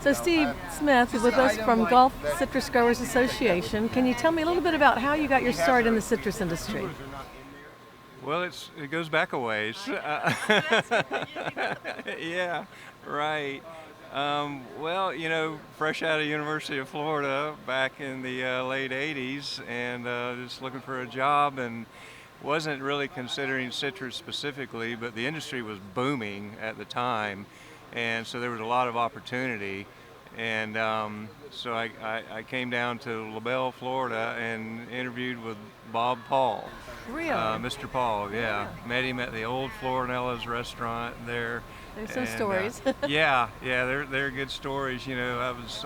So Steve Smith is with us from Gulf Citrus Growers Association. Can you tell me a little bit about how you got your start in the citrus industry? Well, it goes back a ways. Yeah, right. Well, fresh out of University of Florida back in the late 80s and just looking for a job and wasn't really considering citrus specifically, but the industry was booming at the time. And so there was a lot of opportunity. And so I came down to LaBelle, Florida and interviewed with Bob Paul. Really? Mr. Paul, yeah. Met him at the old Florinella's restaurant there. There's some And, stories. yeah, they're good stories. I was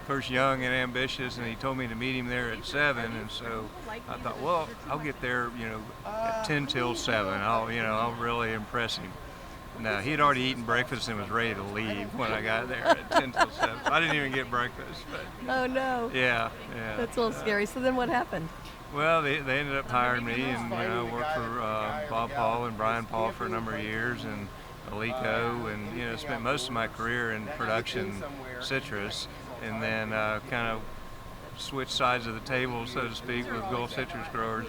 first young and ambitious, and he told me to meet him there at 7, and so I thought, well, I'll get there, at 10 till 7. I'll really impress him. No, he had already eaten breakfast and was ready to leave when I got there at 10 till 7. I didn't even get breakfast. But Oh no. yeah. That's a little scary. So then what happened? Well, they ended up hiring me, and worked for Bob Paul and Brian Paul for a number of years, and Alico, and spent most of my career in production citrus, and then kind of switched sides of the table, so to speak, with Gulf Citrus Growers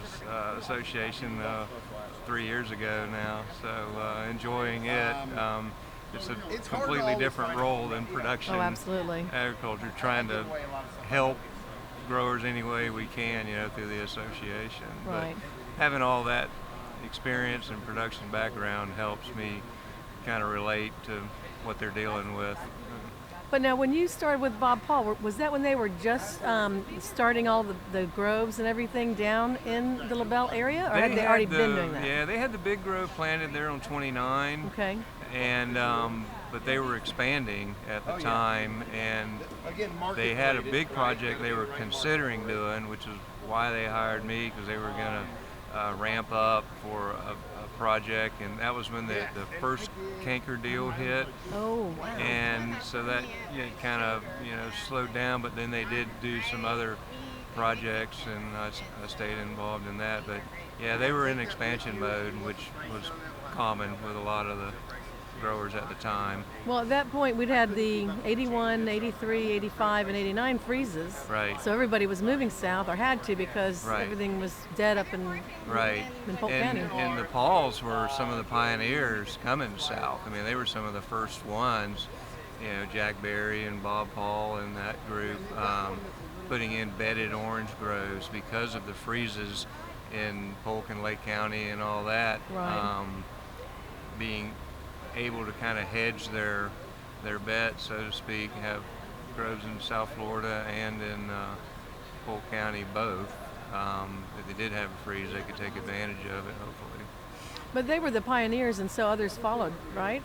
Association 3 years ago now. So enjoying it. It's a completely different role than production. Oh, absolutely. Agriculture, trying to help growers any way we can, through the association. Right. But having all that experience and production background helps me kind of relate to what they're dealing with. But now, when you started with Bob Paul, was that when they were just starting all the groves and everything down in the LaBelle area, or had they already been doing that? Yeah, they had the big grove planted there on 29. Okay. And but they were expanding at the time, and they had a big project they were considering doing, which is why they hired me, because they were going to ramp up for a project, and that was when the first canker deal hit. Oh, wow. And so that kind of slowed down, but then they did do some other projects, and I stayed involved in that. But yeah, they were in expansion mode, which was common with a lot of the growers at the time. Well, at that point, we'd had the 81, 83, 85, and 89 freezes. Right. So everybody was moving south, or had to, because Right. everything was dead up in Polk County. And the Pauls were some of the pioneers coming south. I mean, they were some of the first ones, Jack Berry and Bob Paul and that group, putting in bedded orange groves because of the freezes in Polk and Lake County and all that. Right. Being able to kind of hedge their bet, so to speak, have groves in South Florida and in Polk County both. If they did have a freeze, they could take advantage of it, hopefully. But they were the pioneers, and so others followed, right?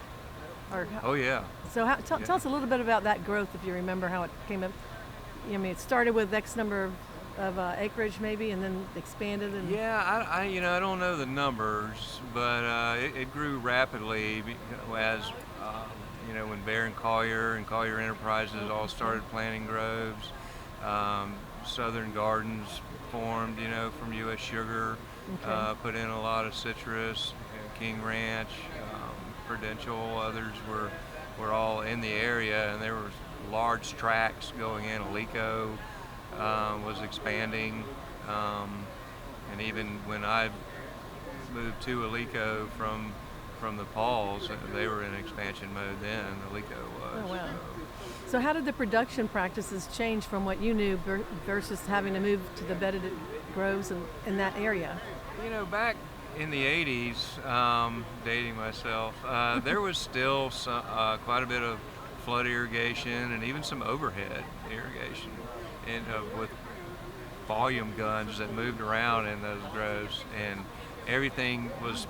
Oh yeah. So tell us a little bit about that growth, if you remember how it came up. I mean, it started with X number of acreage maybe, and then expanded. And Yeah, I don't know the numbers, but it grew rapidly as when Bear and Collier Enterprises all started planting groves. Southern Gardens formed, from U.S. Sugar, Okay. put in a lot of citrus. King Ranch, Prudential, others were all in the area, and there were large tracts going in. Alico was expanding, and even when I moved to Alico from the Pauls, they were in expansion mode then. Alico was. Oh, wow. So how did the production practices change from what you knew versus having to move to the bedded groves in that area? Back in the 80s, dating myself, there was still quite a bit of flood irrigation and even some overhead irrigation with volume guns that moved around in those groves, and everything was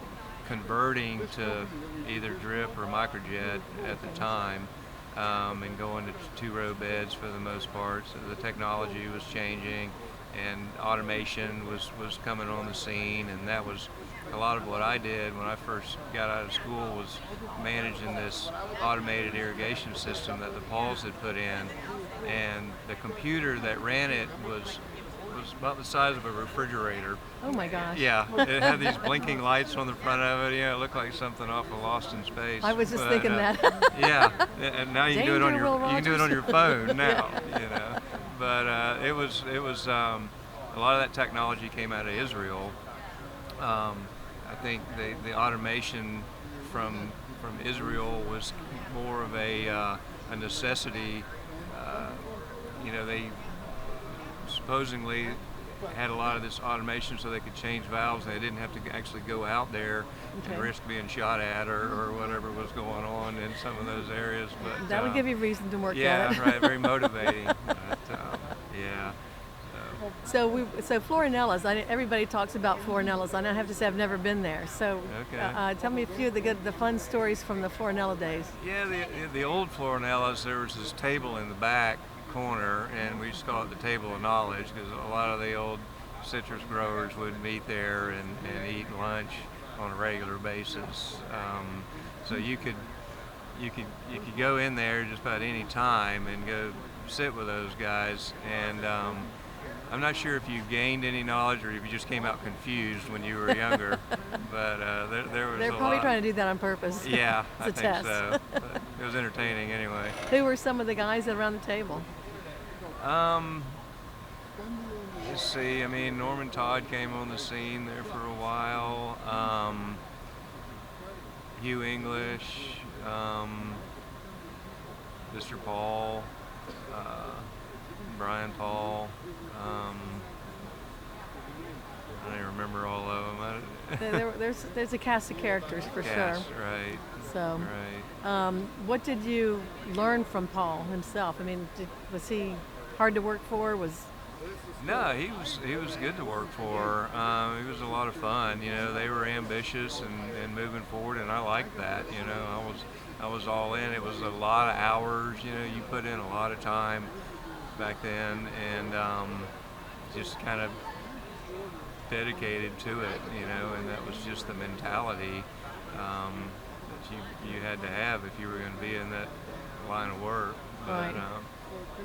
converting to either drip or microjet at the time, and going to two-row beds for the most part. So the technology was changing, and automation was coming on the scene, and that was a lot of what I did when I first got out of school, was managing this automated irrigation system that the Pauls had put in, and the computer that ran it was was about the size of a refrigerator. Oh my gosh. Yeah, it had these blinking lights on the front of it. Yeah, it looked like something off of Lost in Space. I was just thinking that. Yeah, and now you can do it on Danger, your Will you can do it on your Rogers. phone now. Yeah. You know, but it was a lot of that technology came out of Israel. I think the automation from Israel was more of a necessity. Uh, they supposedly had a lot of this automation so they could change valves and they didn't have to actually go out there Okay. and risk being shot at or whatever was going on in some of those areas. But That would give you reason to work yeah, at it. right, very motivating. But, yeah. So Florinellas, everybody talks about Florinellas. I have to say I've never been there. So Okay. tell me a few of the fun stories from the Florinella days. Yeah, the old Florinellas, there was this table in the back corner, and we used to call it the table of knowledge because a lot of the old citrus growers would meet there and eat lunch on a regular basis. So you could go in there just about any time and go sit with those guys. And I'm not sure if you gained any knowledge or if you just came out confused when you were younger, but there was They're a probably lot. trying to do that on purpose. Yeah, It's I a think test. so. But it was entertaining anyway. Who were some of the guys around the table? Um, let's see. I mean, Norman Todd came on the scene there for a while. Hugh English, Mr. Paul, Brian Paul. I don't even remember all of them. There's a cast of characters for Yes, sure. right, So, right. what did you learn from Paul himself? I mean, was he hard to work for? No, he was good to work for. He was a lot of fun. They were ambitious and moving forward, and I liked that. I was all in. It was a lot of hours. You put in a lot of time back then, and just kind of dedicated to it. And that was just the mentality that you had to have if you were going to be in that line of work. But Right.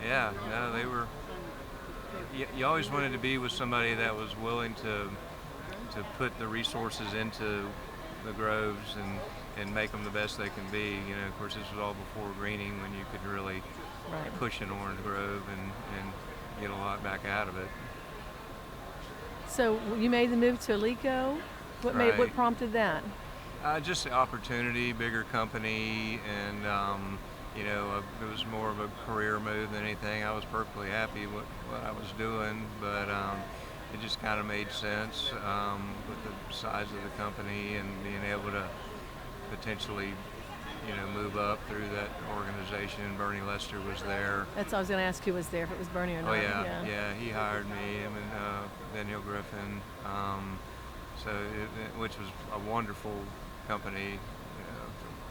yeah, no, they were. You always wanted to be with somebody that was willing to put the resources into the groves and make them the best they can be. Of course, this was all before greening when you could really Right. push an orange grove and get a lot back out of it. So you made the move to Alico. What Right. prompted that? Just the opportunity, bigger company, and it was more of a career move than anything. I was perfectly happy with what I was doing, but it just kind of made sense with the size of the company and being able to potentially, move up through that organization. Bernie Lester was there. That's what I was going to ask who was there, if it was Bernie or not. Oh yeah, he hired me, him and Daniel Griffin. Which was a wonderful company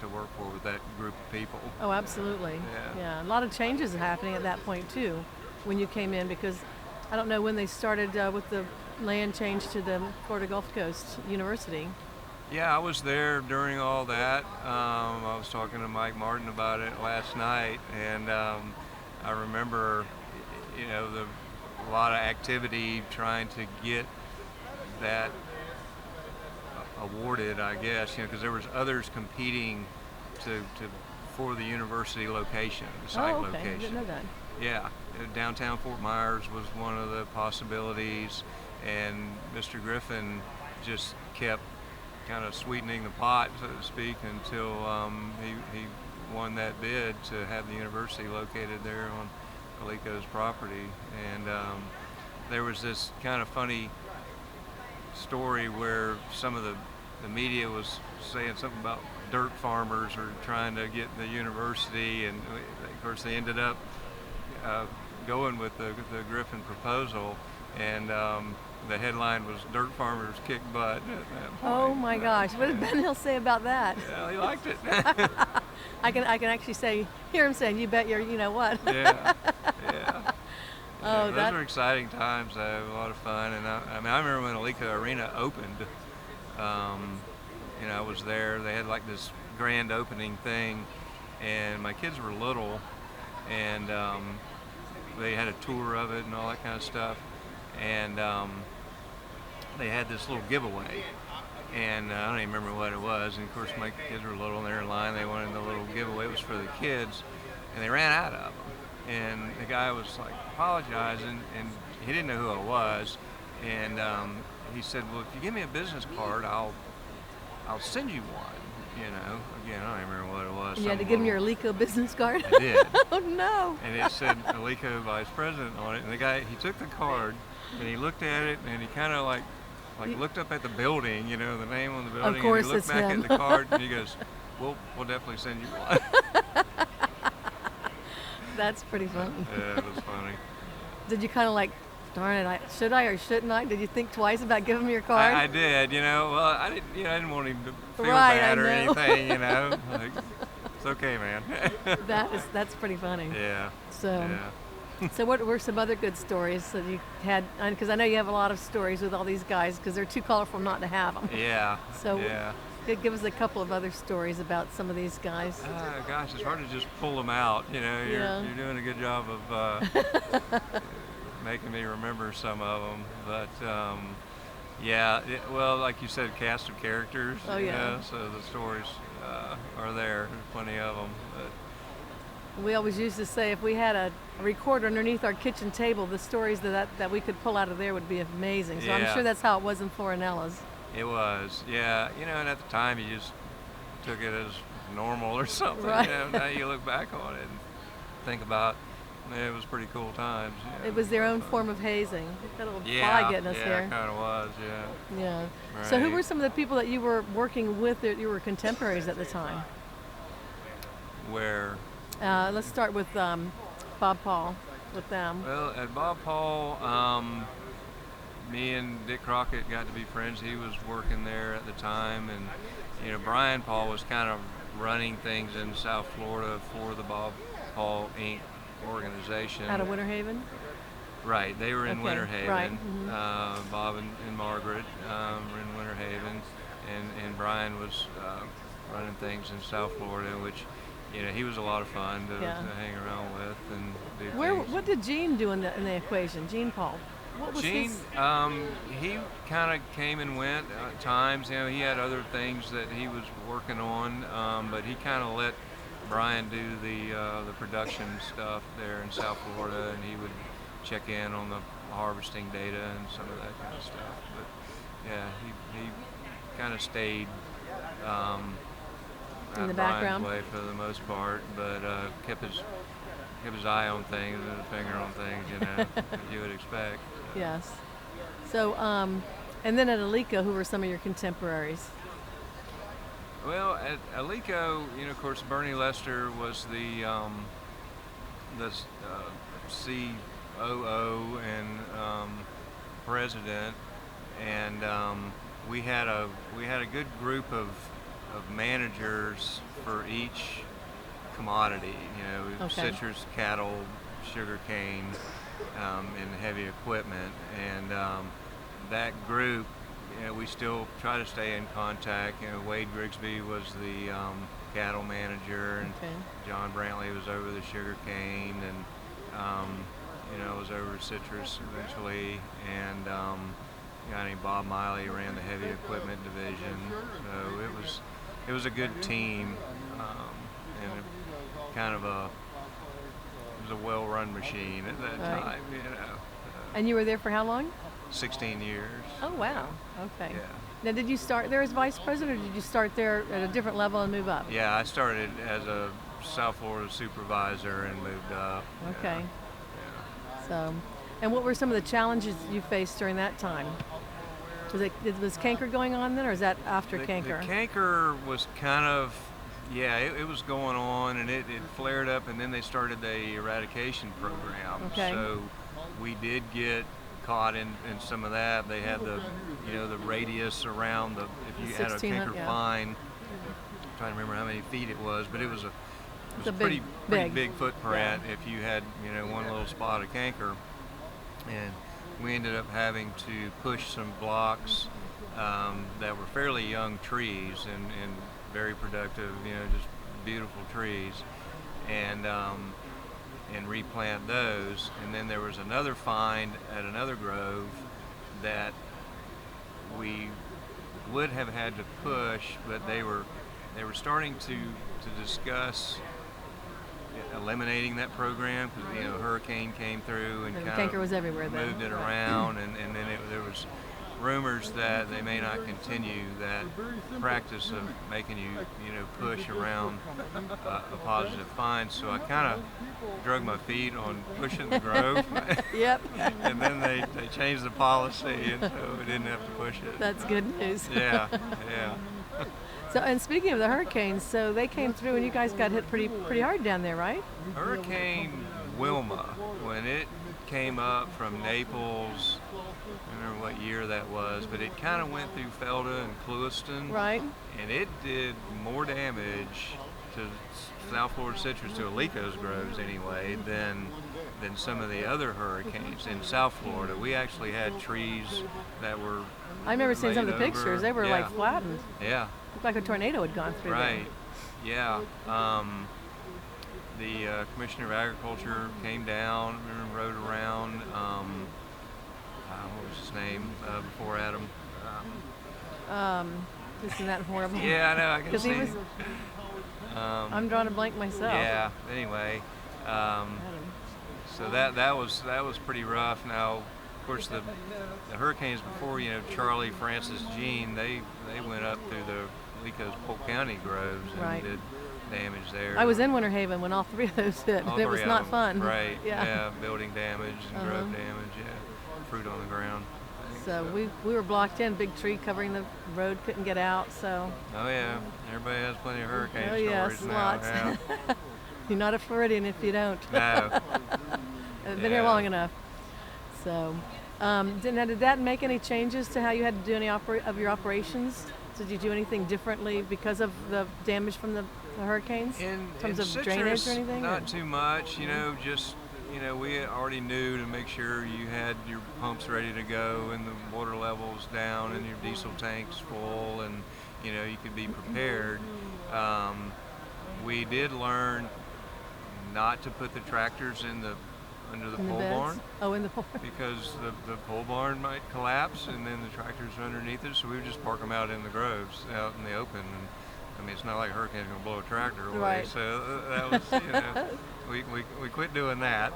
to work for with that group of people. Oh, absolutely. Yeah. A lot of changes are happening at that point too, when you came in, because I don't know when they started with the land change to the Florida Gulf Coast University. Yeah, I was there during all that. I was talking to Mike Martin about it last night, and I remember, a lot of activity trying to get that awarded, I guess, because there was others competing for the university location, the site Oh, okay. location. I didn't know that. Yeah, downtown Fort Myers was one of the possibilities, and Mr. Griffin just kept kind of sweetening the pot, so to speak, until he won that bid to have the university located there on Alico's property. And there was this kind of funny story where some of the media was saying something about dirt farmers or trying to get the university, and of course they ended up going with the Griffin proposal, and the headline was "Dirt Farmers Kick Butt" at that point. Oh my gosh, what did Ben Hill say about that? Yeah, he liked it. I can actually hear him saying, "You bet your, you know what." Yeah, yeah. Oh, Those were exciting times, though. A lot of fun, and I remember when Alico Arena opened. I was there. They had like this grand opening thing, and my kids were little, and they had a tour of it and all that kind of stuff. and they had this little giveaway. And I don't even remember what it was. And of course, my kids were little and they were in line. They wanted the little giveaway. It was for the kids, and they ran out of them. And the guy was like apologizing, and he didn't know who I was. And he said, "Well, if you give me a business card, I'll send you one." You know, again, I don't even remember what it was. You had to give him your Alico business card? I did. Oh, no. And it said Alico Vice President on it. And the guy, he took the card, and he looked at it, and he kind of like looked up at the building, you know, the name on the building. Of course, and he looked it's back him. at the card, and he goes, we'll definitely send you one. That's pretty funny. Yeah, it was funny. Did you kind of like, darn it, should I or shouldn't I? Did you think twice about giving him your card? I did, you know. Well, I didn't want him to feel Right, bad I or know. anything, you know. Like, it's okay, man. That's pretty funny. Yeah. So, Yeah. so what were some other good stories that you had? Because I know you have a lot of stories with all these guys because they're too colorful not to have them. Yeah. So yeah. give us a couple of other stories about some of these guys. Gosh, it's hard to just pull them out. You know, you're doing a good job of making me remember some of them. But yeah, well, like you said, cast of characters. Oh, you yeah. know, so the stories are there. There's plenty of them. But We always used to say if we had a recorder underneath our kitchen table, the stories that we could pull out of there would be amazing. So I'm Yeah. sure that's how it was in Florenella's. it was, yeah. You know, and at the time you just took it as normal or something. Right. You know, now you look back on it and think about, man, it was pretty cool times. You know. It was their own form of hazing. That little Yeah, fly getting us yeah, here. it kind of was, yeah. Yeah. So who Right. were some of the people that you were working with that you were contemporaries at the time? Where, Let's start with Bob Paul, with them. well, at Bob Paul, me and Dick Crockett got to be friends. He was working there at the time, and you know, Brian Paul was kind of running things in South Florida for the Bob Paul Inc. organization. Out of Winter Haven? Right, they were in Okay, Winter Haven. right, mhm. Bob and Margaret were in Winter Haven, and Brian was running things in South Florida, which, you know, he was a lot of fun to Yeah. hang around with and do things. What did Gene do in the equation? Gene Paul. What was Gene, his? he kind of came and went at times. You know, he had other things that he was working on, but he kind of let Brian do the production stuff there in South Florida, and he would check in on the harvesting data and some of that kind of stuff. But yeah, he kind of stayed In out the Brian's background? way for the most part, but kept his eye on things and a finger on things, you know, that you would expect. Yes. So, and then at Alico, who were some of your contemporaries? Well, at Alico, you know, of course, Bernie Lester was the COO and president, and we had a good group of managers for each commodity. You know, Okay. citrus, cattle, sugar cane, and heavy equipment, and that group. You know, we still try to stay in contact. You know, Wade Grigsby was the cattle manager, and Okay. John Brantley was over the sugar cane, and you know, was over citrus eventually, and a guy named Bob Miley ran the heavy equipment division. So it was a good team, and it was a well-run machine at that Right. time. You know, And you were there for how long? 16 years. Oh, wow. Okay. Yeah. Now, did you start there as vice president, or did you start there at a different level and move up? Yeah, I started as a South Florida supervisor and moved up. Okay. Yeah. So, and what were some of the challenges you faced during that time? Was canker going on then, or is that after canker? The canker was kind of, yeah, it was going on, and it flared up, and then they started the eradication program. Okay. So we did get caught in some of that. They had the radius around if you had a 1600, canker yeah. fine. I'm trying to remember how many feet it was, but it was a a pretty big. big footprint if you had, you know, one little spot of canker. And we ended up having to push some blocks that were fairly young trees and very productive, you know, just beautiful trees. And and replant those. And then there was another find at another grove that we would have had to push, but they were starting to discuss eliminating that program because hurricane came through and The kind canker of was everywhere then. moved it around, and then there was rumors that they may not continue that practice of making you push around a positive find. So I kind of drug my feet on pushing the grove. Yep. And then they changed the policy, and so we didn't have to push it. That's good news. Yeah. So, and speaking of the hurricanes, so they came through and you guys got hit pretty hard down there, right? Hurricane Wilma, when it came up from Naples, I don't remember what year that was, but it kind of went through Felda and Clewiston. Right. And it did more damage to South Florida citrus, to Alico's groves anyway, than some of the other hurricanes in South Florida. We actually had trees that were I remember seeing some of the laid pictures. over. They were Yeah. like flattened. Yeah. Looked like a tornado had gone through Right. Yeah. The Commissioner of Agriculture came down and rode around. What was his name before Adam? there. Isn't that horrible? Yeah, I know. I can Because see. he was. I'm drawing a blank myself. Yeah. Anyway, so that was pretty rough. Now, of course, the hurricanes before, Charlie, Francis, Gene, they went up through the Alico's Polk County groves and Right. did damage there. I was in Winter Haven when all three of those hit. All It three was of not them. fun. Right. Yeah. Building damage and grove damage. Yeah. Fruit on the ground. I think So we were blocked in, big tree covering the road, couldn't get out. So Oh yeah. Everybody has plenty of hurricane oh stories yes, now. lots. Yeah. You're not a Floridian if you don't. No. I've been here Yeah. long enough. So, did that make any changes to how you had to do any of your operations? Did you do anything differently because of the damage from the hurricanes? In terms in of citrus, drainage or anything, not or? too much. Just we already knew to make sure you had your pumps ready to go and the water levels down and your diesel tanks full, and you could be prepared. We did learn not to put the tractors under the In the pole beds? barn, Oh, in the pole. because the pole barn might collapse and then the tractors are underneath it, so we would just park them out in the groves, out in the open. And I mean, it's not like a hurricane's gonna blow a tractor away, Right. so that was, we quit doing that.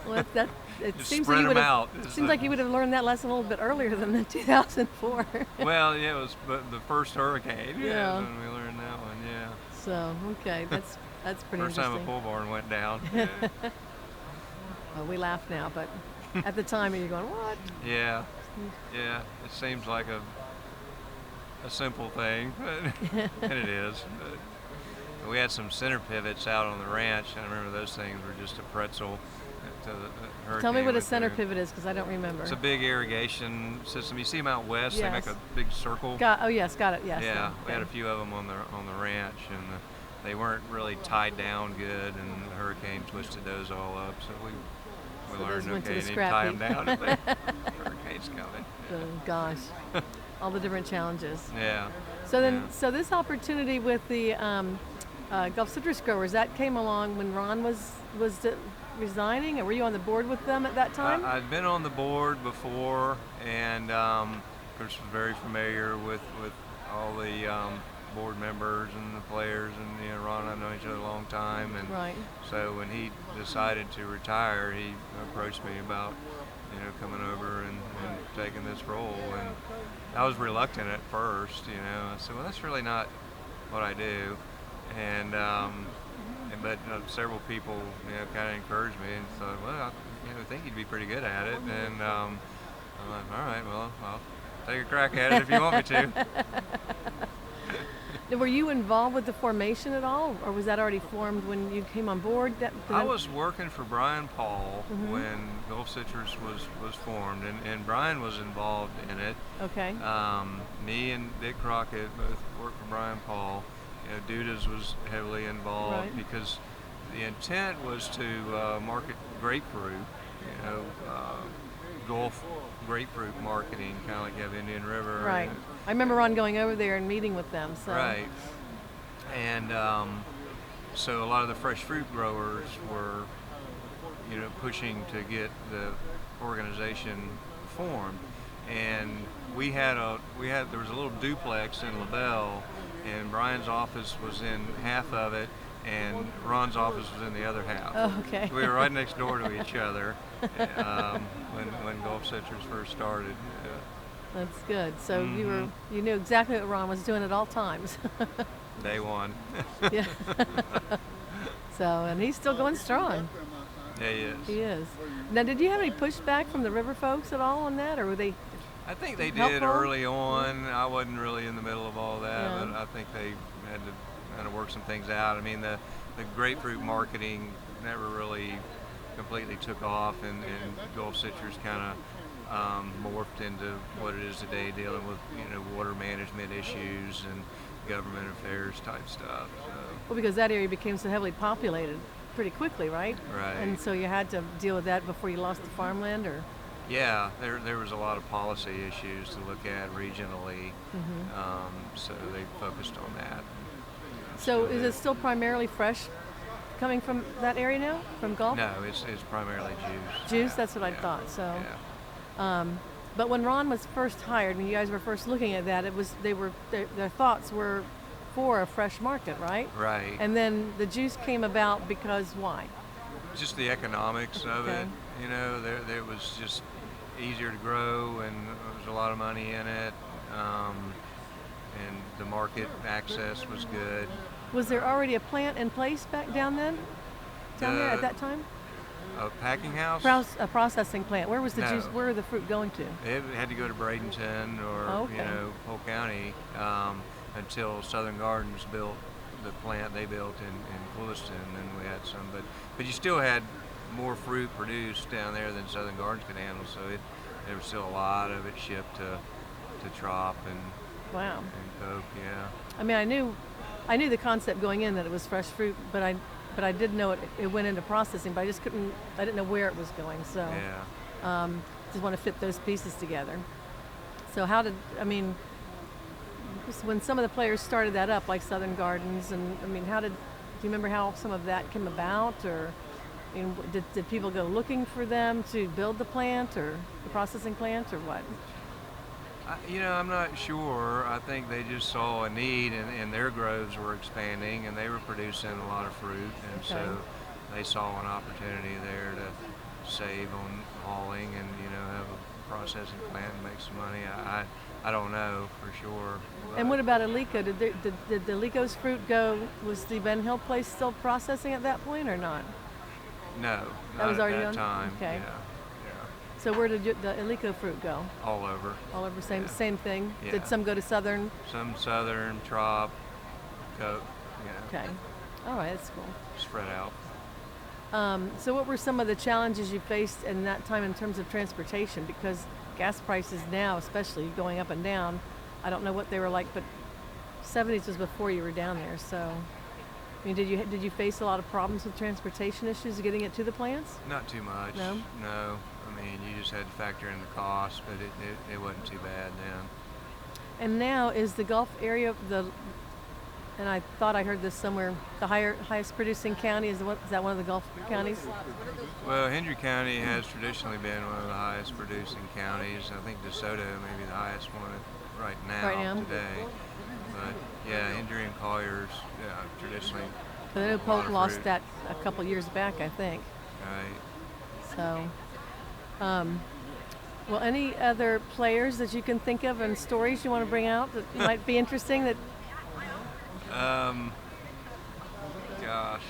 Well, it Just seems spread like you would 'em have. out. It It's seems the- like you would have learned that lesson a little bit earlier than the 2004. Well, yeah, it was the first hurricane. Yeah. When we learned that one. Yeah. So okay, that's pretty First time a interesting. pole barn went down. Well, we laugh now, but at the time you're going, what? Yeah. Yeah. It seems like a simple thing, but and it is. But we had some center pivots out on the ranch, and I remember those things were just a pretzel. The hurricane Tell me what a went center through. pivot is, because I don't remember. It's a big irrigation system. You see them out west. They make Yes. a big circle. Oh yes, got it. Yes. Yeah, we had a okay. few of them on the ranch, and they weren't really tied down good, and the hurricane twisted those all up. So we So learned, those went to okay, the you need to scrap tie them heap. down if the hurricane's coming. Oh, gosh, all the different challenges. Yeah. So then, Yeah. so this opportunity with the Gulf Citrus Growers, that came along when Ron was resigning, or were you on the board with them at that time? I'd been on the board before, and of course was very familiar with all the board members and the players, and Ron and I've known each other a long time, and Right. so when he decided to retire, he approached me about coming over and taking this role, and I was reluctant at first. I said, well, that's really not what I do, but several people kind of encouraged me and thought, well, I think you'd be pretty good at it, and I'm like, all right, well, I'll take a crack at it if you want me to. Now, were you involved with the formation at all, or was that already formed when you came on board? I was working for Brian Paul Mm-hmm. when Gulf Citrus was formed, and Brian was involved in it. Okay. Me and Dick Crockett both worked for Brian Paul. Dudas was heavily involved Right. because the intent was to market grapefruit, Gulf grapefruit marketing, kind of like you have Indian River. Right. I remember Ron going over there and meeting with them. So. Right. And so a lot of the fresh fruit growers were pushing to get the organization formed, and there was a little duplex in LaBelle, and Brian's office was in half of it, and Ron's office was in the other half. Oh, okay. We were right next door to each other when Gulf Citrus first started. That's good. So you knew exactly what Ron was doing at all times. Day one. Yeah. So, and he's still going strong. Yeah, he is. He is. Now, did you have any pushback from the river folks at all on that, or were they? I think they did helpful? early on. I wasn't really in the middle of all that, Yeah. but I think they had to kind of work some things out. I mean, the grapefruit marketing never really completely took off, and Gulf Citrus kind of morphed into what it is today, dealing with water management issues and government affairs type stuff. So. Well, because that area became so heavily populated pretty quickly, right? Right. And so you had to deal with that before you lost the farmland, or? Yeah, there was a lot of policy issues to look at regionally, so they focused on that. So is it still primarily fresh coming from that area now, from Gulf? No, it's primarily juice. Juice, that's what I thought. So, but when Ron was first hired, when you guys were first looking at that, their thoughts were for a fresh market, right? Right. And then the juice came about because why? Just the economics of Okay. it. There was just easier to grow, and there was a lot of money in it, and the market access was good. Was there already a plant in place back down there at that time? A packing house? A processing plant. Where was the No. juice? Where were the fruit going to? It had to go to Bradenton or Okay. Polk County until Southern Gardens built the plant they built in Williston, and we had some. But you still had more fruit produced down there than Southern Gardens could handle. So there was still a lot of it shipped to Trop and Wow. Polk. Yeah. I mean, I knew the concept going in that it was fresh fruit, but I did know it went into processing, but I didn't know where it was going. So Yeah. just want to fit those pieces together. So when some of the players started that up, like Southern Gardens, and do you remember how some of that came about, or did people go looking for them to build the plant or the processing plant, or what? I'm not sure. I think they just saw a need, and their groves were expanding, and they were producing a lot of fruit, and Okay. so they saw an opportunity there to save on hauling and have a processing plant and make some money. I don't know for sure. And what about Alico? Did the Alico's fruit go? Was the Ben Hill place still processing at that point or not? No, That not was at already that done? time. Okay. Yeah. So where did the Alico fruit go? All over. All over, same thing. Yeah. Did some go to Southern? Some Southern, Trop, Coke. Okay. All right, that's cool. Spread out. So what were some of the challenges you faced in that time in terms of transportation? Because gas prices now, especially going up and down, I don't know what they were like, but 70s was before you were down there. So, did you face a lot of problems with transportation issues getting it to the plants? Not too much. No? No. You just had to factor in the cost, but it wasn't too bad then. And now is the Gulf area and I thought I heard this somewhere, the highest producing county is that one of the Gulf counties? Well, Hendry County has traditionally been one of the highest producing counties. I think DeSoto may be the highest one right now today. But yeah, Hendry and Collier's traditionally. But I know Polk lost that a couple years back, I think. Right. So, well, any other players that you can think of and stories you want to bring out that might be interesting? Gosh,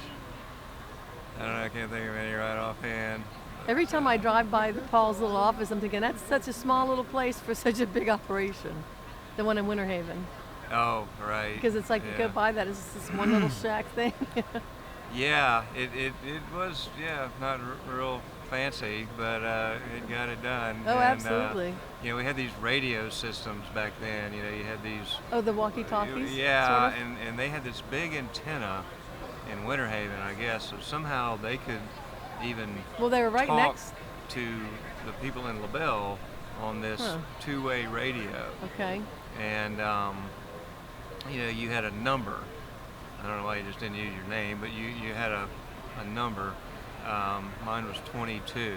I don't know. I can't think of any right offhand. Every time I drive by Paul's little office, I'm thinking that's such a small little place for such a big operation. The one in Winter Haven. Oh, right. Because it's like you go by that, it's just this one little shack thing. Yeah, it was not real fancy, but it got it done. Oh, and, absolutely. We had these radio systems back then. You had these. Oh, the walkie-talkies? Yeah, sort of? and they had this big antenna in Winter Haven, I guess. So somehow they could even they were right talk next to the people in LaBelle on this two-way radio. Okay. And you had a number. I don't know why you just didn't use your name, but you had a number, Mine was 22.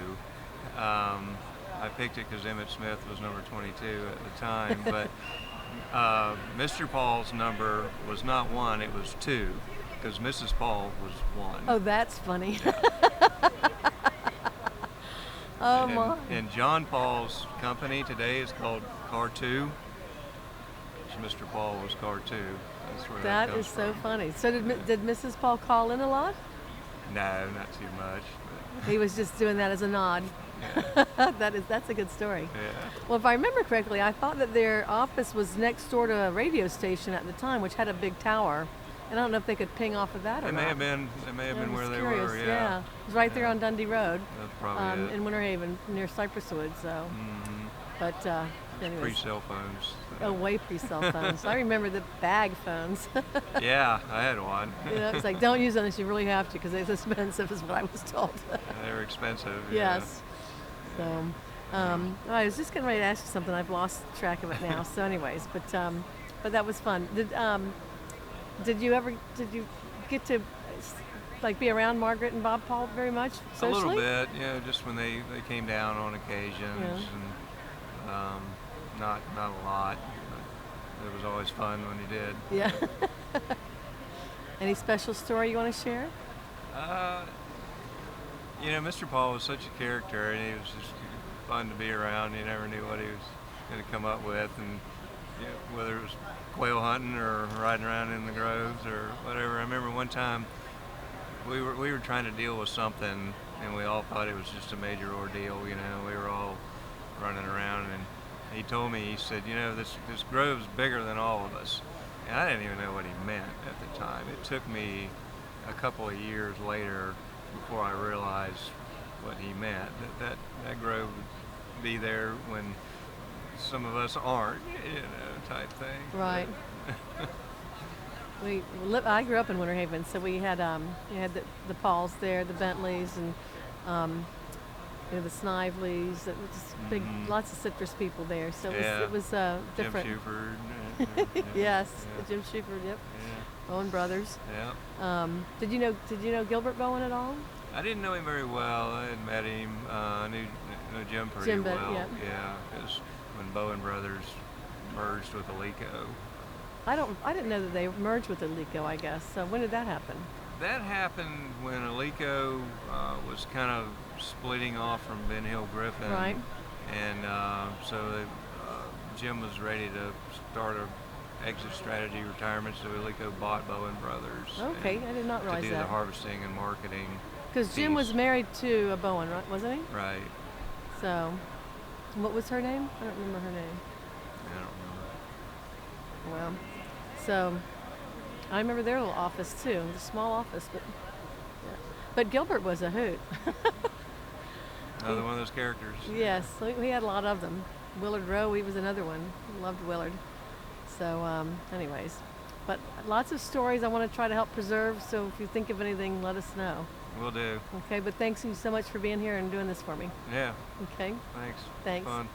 I picked it because Emmett Smith was number 22 at the time, but Mr. Paul's number was not 1, it was 2, because Mrs. Paul was 1. Oh, that's funny. Oh my. And John Paul's company today is called Car 2. So Mr. Paul was Car 2. That's where that That comes is so from. funny. So did Mrs. Paul call in a lot? No, not too much. He was just doing that as a nod. Yeah. That's a good story. Yeah. Well, if I remember correctly, I thought that their office was next door to a radio station at the time, which had a big tower. And I don't know if they could ping off of that or It not. may have been. It may have Yeah, been I'm where just they curious. were. Yeah. It was right there Yeah. on Dundee Road, That's probably it. in Winter Haven, near Cypresswood. So, Mm-hmm. but anyways, Pre-cell phones. oh, way pre-cell phones. I remember the bag phones. Yeah, I had one. You know, it's like don't use them unless you really have to because it's expensive, is what I was told. They were expensive. Yeah. Yes. So, I was just getting ready to ask you something. I've lost track of it now. So, anyways, but that was fun. Did you get to like be around Margaret and Bob Paul very much A socially? little bit, just when they came down on occasions, and not a lot. But it was always fun when he did. Yeah. Any special story you want to share? Mr. Paul was such a character, and he was just fun to be around. You never knew what he was going to come up with, and whether it was quail hunting or riding around in the groves or whatever. I remember one time we were trying to deal with something, and we all thought it was just a major ordeal. We were all running around, and he told me, he said, this grove's bigger than all of us. And I didn't even know what he meant at the time. It took me a couple of years later before I realized what he meant, that grove would be there when some of us aren't, type thing. Right. I grew up in Winter Haven, so we had the Pauls there, the Bentleys, and the Sniveleys. That was just big, lots of citrus people there. So it was different. Jim Shuford. Yes, Jim Shuford. Yep. Yeah. Bowen brothers. Yeah. Did you know Gilbert Bowen at all? I didn't know him very well. I had met him. I knew Jim pretty Jim, well. yeah. Yeah, because when Bowen Brothers merged with Alico. I didn't know that they merged with Alico, I guess. So when did that happen? That happened when Alico was kind of splitting off from Ben Hill Griffin. Right. And so Jim was ready to start a exit strategy retirement, so Alico bought Bowen Brothers. Okay, I did not realize to do that. the harvesting and marketing. Because Jim was married to a Bowen, right? Wasn't he? Right. So, what was her name? I don't remember her name. I don't remember. Well, so I remember their little office too. It was a small office, but yeah. But Gilbert was a hoot. Another one of those characters. Yes, we had a lot of them. Willard Rowe, he was another one. Loved Willard. So, anyways, but lots of stories I want to try to help preserve. So if you think of anything, let us know. Will do. Okay, but thanks you so much for being here and doing this for me. Yeah. Okay. Thanks. Thanks. Fun.